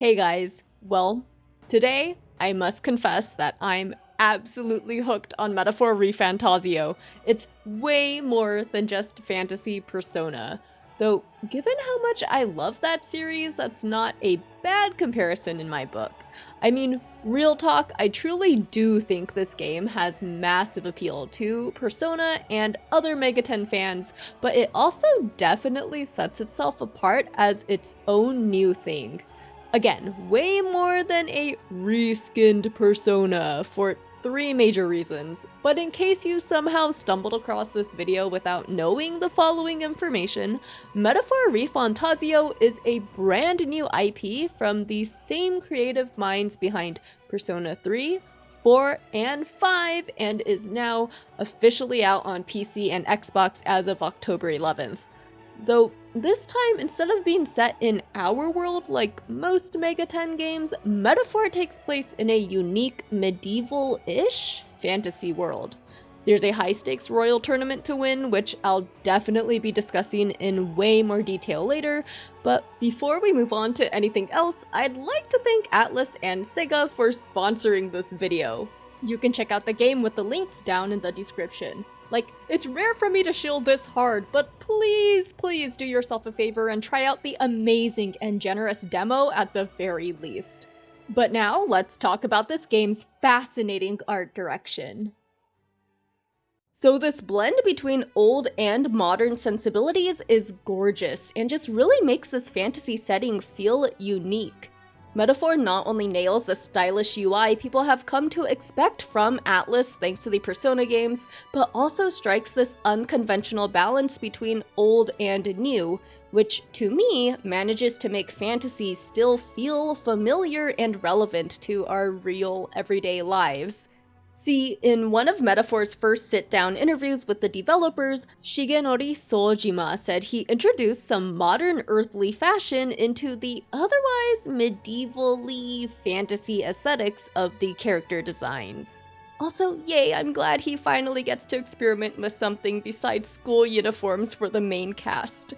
Hey guys, well, today I must confess that I'm absolutely hooked on Metaphor ReFantazio. It's way more than just fantasy Persona. Though, given how much I love that series, that's not a bad comparison in my book. I mean, real talk, I truly do think this game has massive appeal to Persona and other Mega 10 fans, but it also definitely sets itself apart as its own new thing. Again, way more than a reskinned Persona for three major reasons, but in case you somehow stumbled across this video without knowing the following information, Metaphor ReFantazio is a brand new IP from the same creative minds behind Persona 3, 4, and 5, and is now officially out on PC and Xbox as of October 11th. Though this time, instead of being set in our world like most Mega 10 games, Metaphor takes place in a unique medieval-ish fantasy world. There's a high-stakes royal tournament to win, which I'll definitely be discussing in way more detail later, but before we move on to anything else, I'd like to thank Atlus and Sega for sponsoring this video. You can check out the game with the links down in the description. Like, it's rare for me to shield this hard, but please do yourself a favor and try out the amazing and generous demo at the very least. But now, let's talk about this game's fascinating art direction. So this blend between old and modern sensibilities is gorgeous, and just really makes this fantasy setting feel unique. Metaphor not only nails the stylish UI people have come to expect from Atlus thanks to the Persona games, but also strikes this unconventional balance between old and new, which to me manages to make fantasy still feel familiar and relevant to our real everyday lives. See, in one of Metaphor's first sit-down interviews with the developers, Shigenori Sojima said he introduced some modern earthly fashion into the otherwise medieval-y fantasy aesthetics of the character designs. Also, yay, I'm glad he finally gets to experiment with something besides school uniforms for the main cast.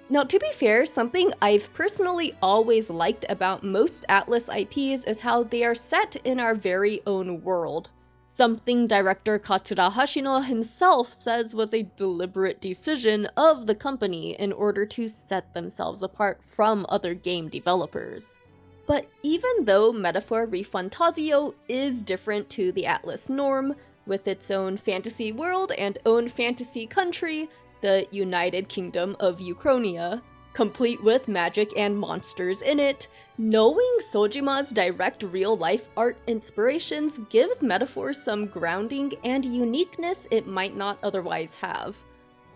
Now, to be fair, something I've personally always liked about most Atlus IPs is how they are set in our very own world. Something director Katsura Hashino himself says was a deliberate decision of the company in order to set themselves apart from other game developers. But even though Metaphor ReFantazio is different to the Atlus norm, with its own fantasy world and own fantasy country, the United Kingdom of Uchronia, complete with magic and monsters in it, knowing Sojima's direct real-life art inspirations gives Metaphor some grounding and uniqueness it might not otherwise have.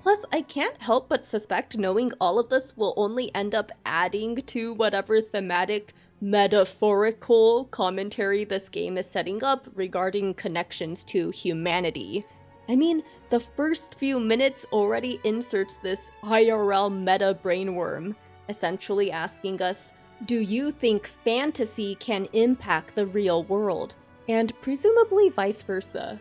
Plus, I can't help but suspect knowing all of this will only end up adding to whatever thematic, metaphorical commentary this game is setting up regarding connections to humanity. I mean, the first few minutes already inserts this IRL meta brainworm, essentially asking us, do you think fantasy can impact the real world? And presumably vice versa.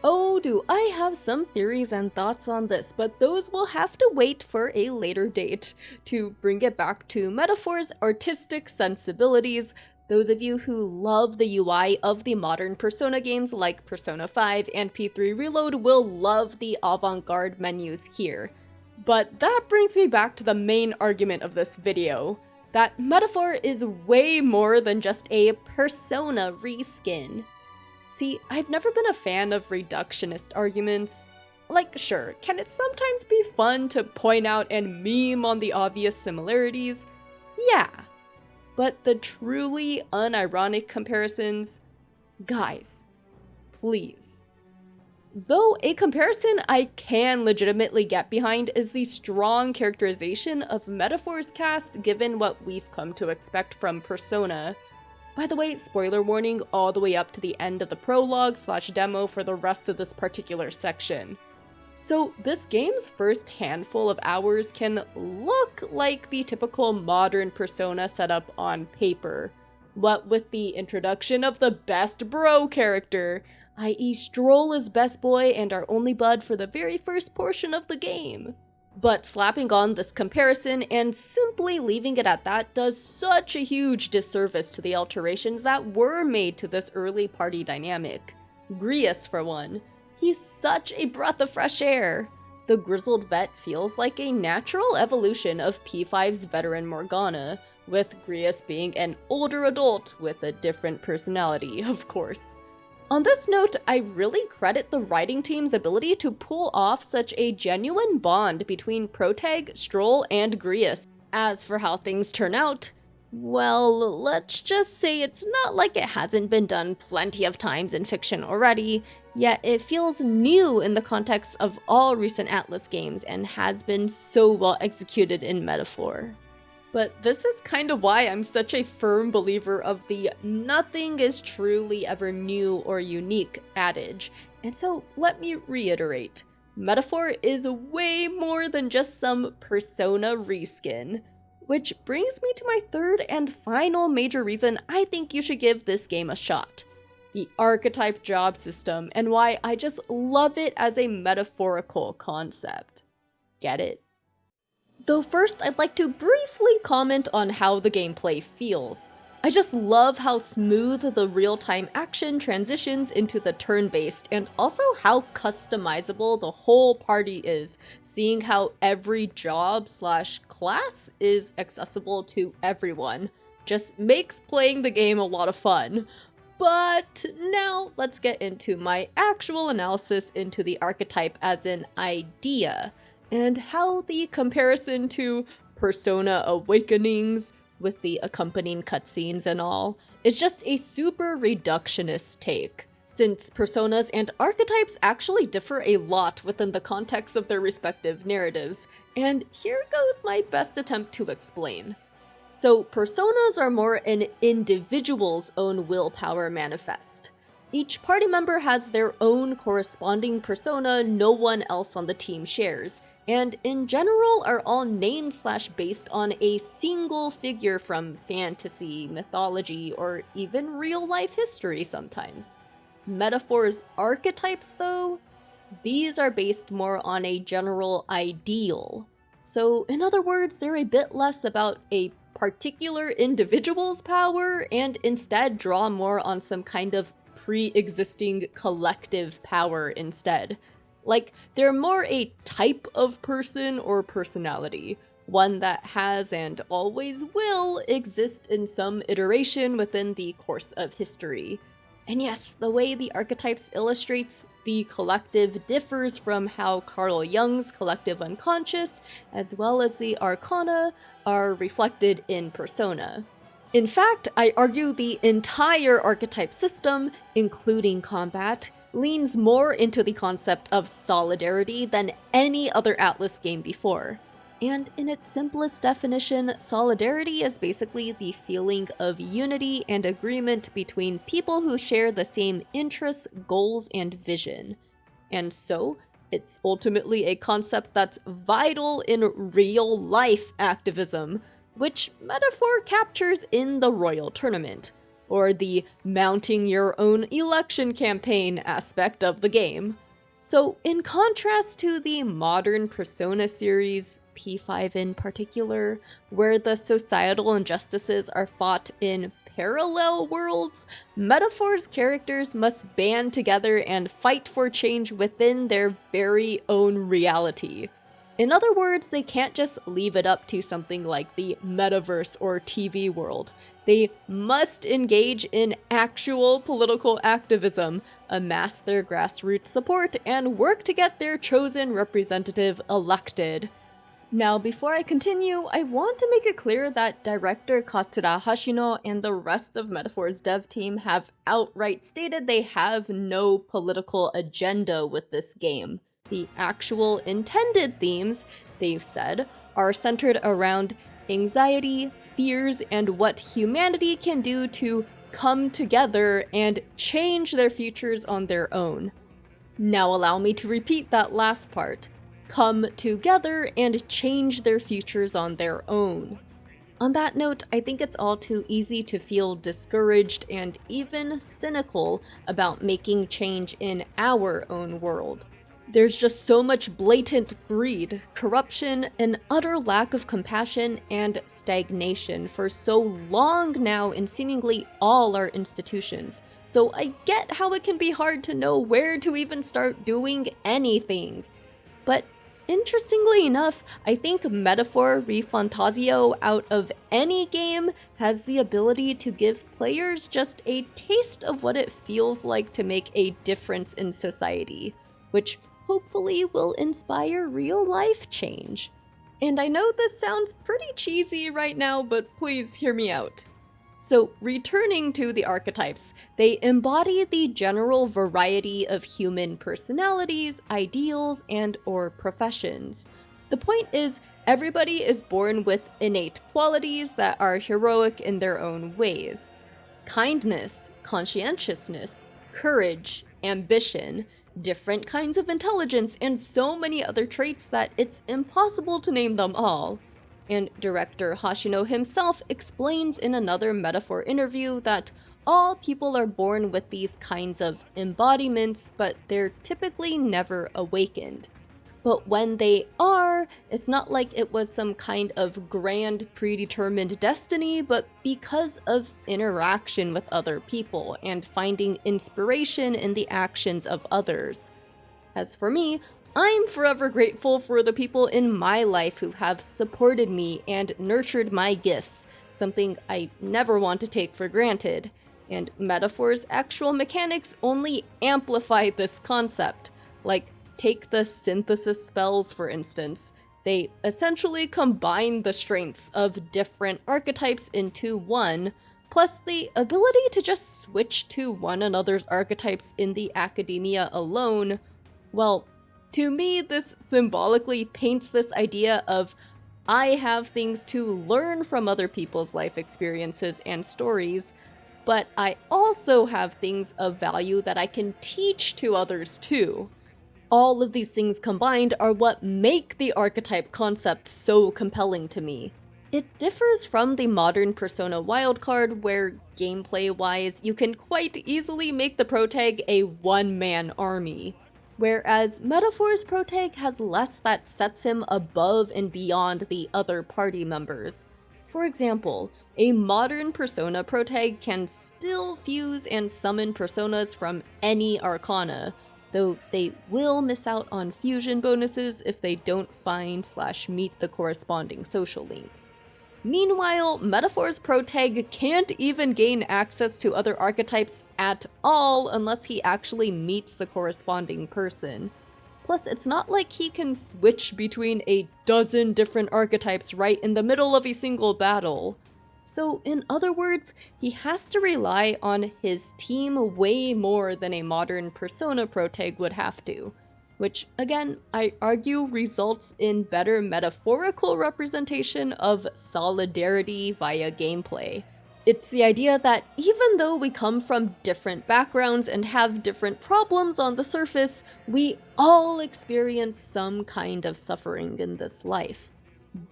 Oh, do I have some theories and thoughts on this, but those will have to wait for a later date. To bring it back to Metaphor's artistic sensibilities, those of you who love the UI of the modern Persona games like Persona 5 and P3 Reload will love the avant-garde menus here. But that brings me back to the main argument of this video, that Metaphor is way more than just a Persona reskin. See, I've never been a fan of reductionist arguments. Like, sure, can it sometimes be fun to point out and meme on the obvious similarities? Yeah. But the truly unironic comparisons, guys, please. Though a comparison I can legitimately get behind is the strong characterization of Metaphor's cast given what we've come to expect from Persona. By the way, spoiler warning all the way up to the end of the prologue/demo for the rest of this particular section. So this game's first handful of hours can look like the typical modern Persona setup on paper, what with the introduction of the best bro character, i.e. Stroll is best boy and our only bud for the very first portion of the game. But slapping on this comparison and simply leaving it at that does such a huge disservice to the alterations that were made to this early party dynamic. Grius, for one. He's such a breath of fresh air. The grizzled vet feels like a natural evolution of P5's veteran Morgana, with Grius being an older adult with a different personality, of course. On this note, I really credit the writing team's ability to pull off such a genuine bond between Protag, Stroll, and Grius. As for how things turn out, well, let's just say it's not like it hasn't been done plenty of times in fiction already, yet it feels new in the context of all recent Atlas games and has been so well executed in metaphor. But this is kind of why I'm such a firm believer of the nothing is truly ever new or unique adage. And so let me reiterate, metaphor is way more than just some persona reskin. Which brings me to my third and final major reason I think you should give this game a shot. The archetype job system, and why I just love it as a metaphorical concept. Get it? Though first, I'd like to briefly comment on how the gameplay feels. I just love how smooth the real-time action transitions into the turn-based, and also how customizable the whole party is, seeing how every job/class is accessible to everyone. Just makes playing the game a lot of fun. But now let's get into my actual analysis into the archetype as an idea, and how the comparison to Persona Awakenings, with the accompanying cutscenes and all, is just a super reductionist take, since personas and archetypes actually differ a lot within the context of their respective narratives, and here goes my best attempt to explain. So personas are more an individual's own willpower manifest. Each party member has their own corresponding persona no one else on the team shares, and in general are all named/based on a single figure from fantasy, mythology, or even real-life history sometimes. Metaphor's archetypes, though, these are based more on a general ideal. So in other words, they're a bit less about a particular individual's power, and instead draw more on some kind of pre-existing collective power instead. Like, they're more a type of person or personality, one that has and always will exist in some iteration within the course of history. And yes, the way the archetypes illustrates the collective differs from how Carl Jung's collective unconscious, as well as the arcana, are reflected in Persona. In fact, I argue the entire archetype system, including combat, leans more into the concept of solidarity than any other Atlas game before. And in its simplest definition, solidarity is basically the feeling of unity and agreement between people who share the same interests, goals, and vision. And so, it's ultimately a concept that's vital in real-life activism, which metaphor captures in the Royal Tournament, or the mounting your own election campaign aspect of the game. So in contrast to the modern Persona series, P5 in particular, where the societal injustices are fought in parallel worlds, Metaphor's characters must band together and fight for change within their very own reality. In other words, they can't just leave it up to something like the metaverse or TV world. They must engage in actual political activism, amass their grassroots support, and work to get their chosen representative elected. Now, before I continue, I want to make it clear that director Katsura Hashino and the rest of Metaphor's dev team have outright stated they have no political agenda with this game. The actual intended themes, they've said, are centered around anxiety, fears, and what humanity can do to come together and change their futures on their own. Now allow me to repeat that last part. Come together and change their futures on their own. On that note, I think it's all too easy to feel discouraged and even cynical about making change in our own world. There's just so much blatant greed, corruption, an utter lack of compassion, and stagnation for so long now in seemingly all our institutions. So I get how it can be hard to know where to even start doing anything. But interestingly enough, I think Metaphor ReFantazio out of any game has the ability to give players just a taste of what it feels like to make a difference in society, which hopefully will inspire real life change. And I know this sounds pretty cheesy right now, but please hear me out. So, returning to the archetypes, they embody the general variety of human personalities, ideals, and/or professions. The point is, everybody is born with innate qualities that are heroic in their own ways. Kindness, conscientiousness, courage, ambition, different kinds of intelligence, and so many other traits that it's impossible to name them all. And director Hashino himself explains in another Metaphor interview that all people are born with these kinds of embodiments, but they're typically never awakened. But when they are, it's not like it was some kind of grand predetermined destiny, but because of interaction with other people and finding inspiration in the actions of others. As for me, I'm forever grateful for the people in my life who have supported me and nurtured my gifts, something I never want to take for granted. And Metaphor's actual mechanics only amplify this concept. Like, take the synthesis spells, for instance. They essentially combine the strengths of different archetypes into one, plus the ability to just switch to one another's archetypes in the academia alone. Well, to me, this symbolically paints this idea of I have things to learn from other people's life experiences and stories, but I also have things of value that I can teach to others too. All of these things combined are what make the archetype concept so compelling to me. It differs from the modern Persona wildcard, where gameplay-wise, you can quite easily make the protag a one-man army. Whereas Metaphor's protag has less that sets him above and beyond the other party members. For example, a modern Persona protag can still fuse and summon personas from any arcana, though they will miss out on fusion bonuses if they don't find/meet the corresponding social link. Meanwhile, Metaphor's protag can't even gain access to other archetypes at all unless he actually meets the corresponding person. Plus, it's not like he can switch between a dozen different archetypes right in the middle of a single battle. So, in other words, he has to rely on his team way more than a modern Persona protag would have to. Which, again, I argue results in better metaphorical representation of solidarity via gameplay. It's the idea that even though we come from different backgrounds and have different problems on the surface, we all experience some kind of suffering in this life.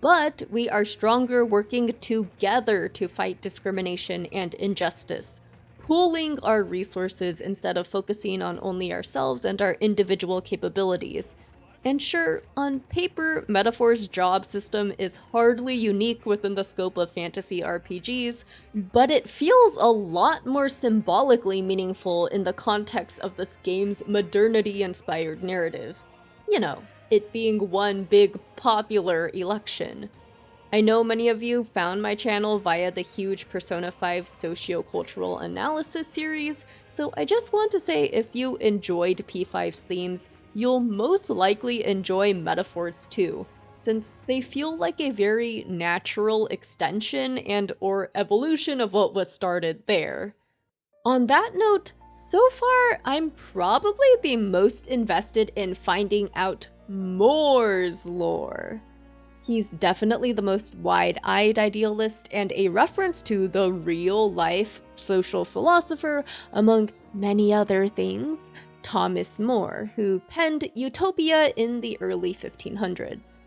But we are stronger working together to fight discrimination and injustice, pooling our resources instead of focusing on only ourselves and our individual capabilities. And sure, on paper, Metaphor's job system is hardly unique within the scope of fantasy RPGs, but it feels a lot more symbolically meaningful in the context of this game's modernity-inspired narrative. You know, it being one big popular election. I know many of you found my channel via the huge Persona 5 socio-cultural analysis series, so I just want to say if you enjoyed P5's themes, you'll most likely enjoy Metaphors too, since they feel like a very natural extension and/or evolution of what was started there. On that note, so far I'm probably the most invested in finding out more's lore. He's definitely the most wide-eyed idealist and a reference to the real-life social philosopher, among many other things, Thomas More, who penned Utopia in the early 1500s.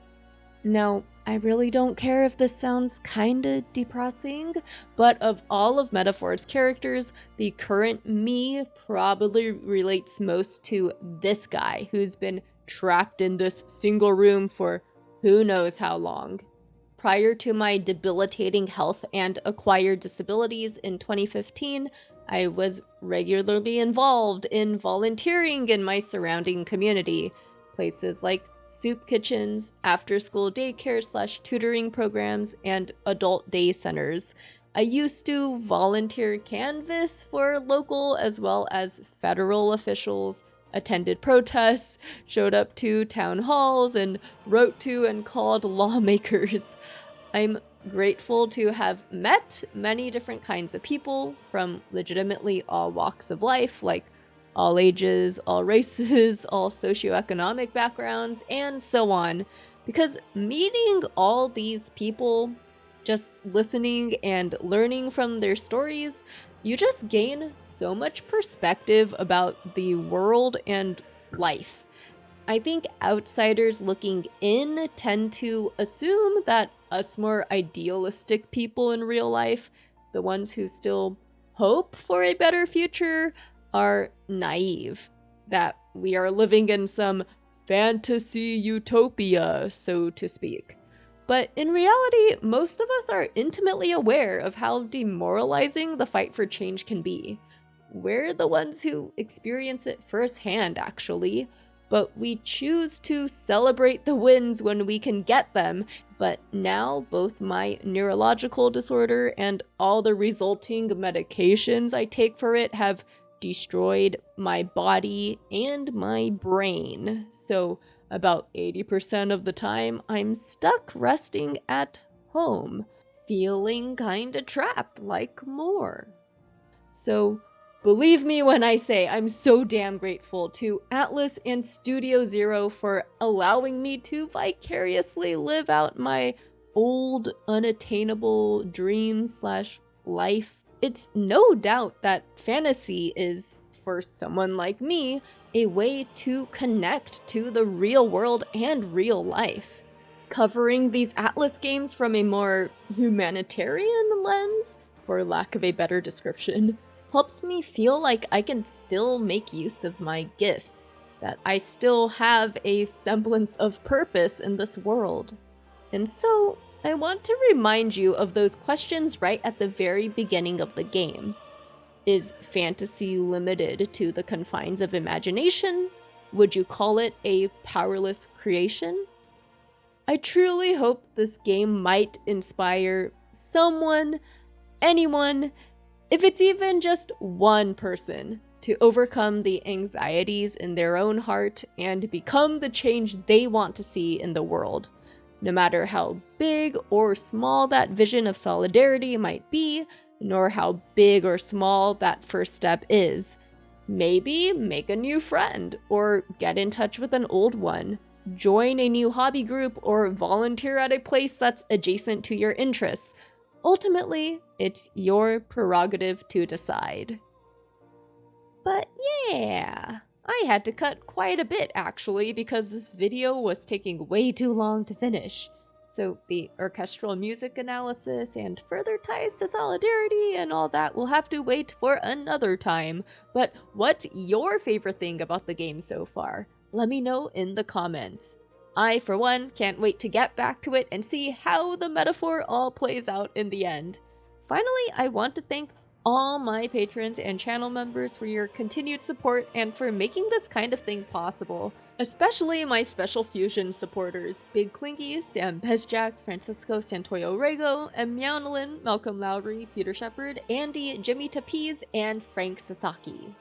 Now, I really don't care if this sounds kinda depressing, but of all of Metaphor's characters, the current me probably relates most to this guy, who's been trapped in this single room for who knows how long. Prior to my debilitating health and acquired disabilities in 2015, I was regularly involved in volunteering in my surrounding community, places like soup kitchens, after-school daycare/tutoring programs, and adult day centers. I used to volunteer canvass for local as well as federal officials, attended protests, showed up to town halls, and wrote to and called lawmakers. I'm grateful to have met many different kinds of people from legitimately all walks of life, like all ages, all races, all socioeconomic backgrounds, and so on. Because meeting all these people, just listening and learning from their stories, you just gain so much perspective about the world and life. I think outsiders looking in tend to assume that us more idealistic people in real life, the ones who still hope for a better future, are naive. That we are living in some fantasy utopia, so to speak. But in reality, most of us are intimately aware of how demoralizing the fight for change can be. We're the ones who experience it firsthand, actually. But we choose to celebrate the wins when we can get them. But now both my neurological disorder and all the resulting medications I take for it have destroyed my body and my brain. So about 80% of the time, I'm stuck resting at home, feeling kinda trapped like more. So believe me when I say I'm so damn grateful to Atlas and Studio Zero for allowing me to vicariously live out my old, unattainable dream/life. It's no doubt that fantasy is, for someone like me, a way to connect to the real world and real life. Covering these Atlas games from a more humanitarian lens, for lack of a better description, helps me feel like I can still make use of my gifts, that I still have a semblance of purpose in this world. And so, I want to remind you of those questions right at the very beginning of the game. Is fantasy limited to the confines of imagination? Would you call it a powerless creation? I truly hope this game might inspire someone, anyone, if it's even just one person, to overcome the anxieties in their own heart and become the change they want to see in the world. No matter how big or small that vision of solidarity might be, nor how big or small that first step is. Maybe make a new friend, or get in touch with an old one. Join a new hobby group, or volunteer at a place that's adjacent to your interests. Ultimately, it's your prerogative to decide. But yeah, I had to cut quite a bit actually because this video was taking way too long to finish. So the orchestral music analysis and further ties to solidarity and all that will have to wait for another time. But what's your favorite thing about the game so far? Let me know in the comments. I, for one, can't wait to get back to it and see how the metaphor all plays out in the end. Finally, I want to thank all my patrons and channel members for your continued support and for making this kind of thing possible. Especially my Special Fusion supporters, Big Clingy, Sam Bezjak, Francisco Santoyo Rego, M. Meownalin, Malcolm Lowry, Peter Shepard, Andy, Jimmy Tapiz, and Frank Sasaki.